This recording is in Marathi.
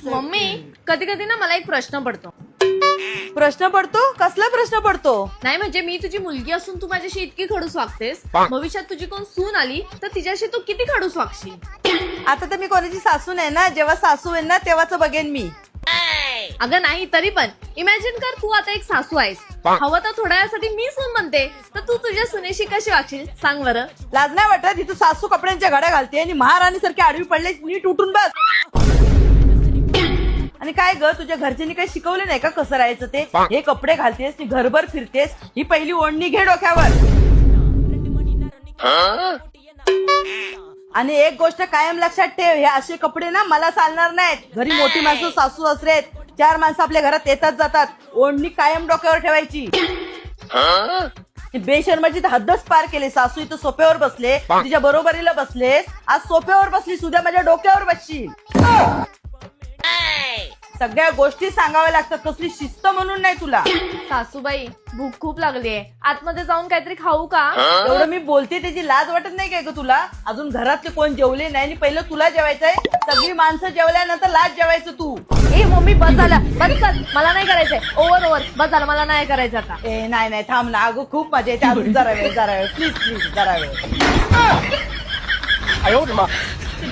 मम्मी कधी कधी ना मला एक प्रश्न पडतो. प्रश्न पडतो? कसला प्रश्न पडतो? नाही म्हणजे मी तुझी मुलगी असून तू माझ्याशी इतकी खडूस वागतेस, भविष्यात तुझी कोण सून आली तर तिच्याशी तू किती खडूस वागशील? आता तर मी कोणाची सासू नाही ना, जेव्हा सासू आहे ना तेव्हाच बघेन मी. अगं नाही तरी पण इमॅजिन कर तू आता एक सासू आहेस, हवं तर थोड्या वेळासाठी मी सून बनते, तर तू तुझ्या सुनेशी कशी वागशील सांग बरं. लाज नाही वाटत? इथं सासू कपड्यांच्या घड्या घालते आणि महाराणी सारखी आडवी पडले, नीट उठून बस. आणि काय ग, तुझ्या घरच्यांनी काही शिकवले नाही का कसं राहायचं ते? हे कपडे घालतेस, ती घरभर फिरतेस, ही पहिली ओढणी घे डोक्यावर. आणि एक गोष्ट कायम लक्षात ठेव, हे असे कपडे ना मला चालणार नाहीत. घरी मोठी माणसं सासू सासरे आहेत, 4 माणसं आपल्या घरात येतात जातात, ओढणी कायम डोक्यावर ठेवायची. बेशर्माची तर हद्दच पार केली. सासू इथं सोप्यावर बसले, तिच्या बरोबरीला बसलेस, आज सोप्यावर बसलीस, उद्या माझ्या डोक्यावर बसशील. सगळ्या गोष्टी सांगाव्या लागतात, कसली शिस्त म्हणून नाही तुला. सासूबाई भूक खूप लागलीये, आतमध्ये जाऊन काहीतरी खाऊ का? एवढं मी बोलते त्याची लाज वाटत नाही काय ग तुला? अजून घरातले कोण जेवले नाही आणि पहिलं तुला जेवायचंय. सगळी माणसं जेवल्यानंतर लाज जेवायचं तू. ए मम्मी बस झालं, बस कर, मला नाही करायचंय. ओव्हर बस झालं, मला नाही करायचं आता. ए नाही थांब ना, अगं खूप मजा येते. अजून जरा वेळ प्लीज जरा वेळ.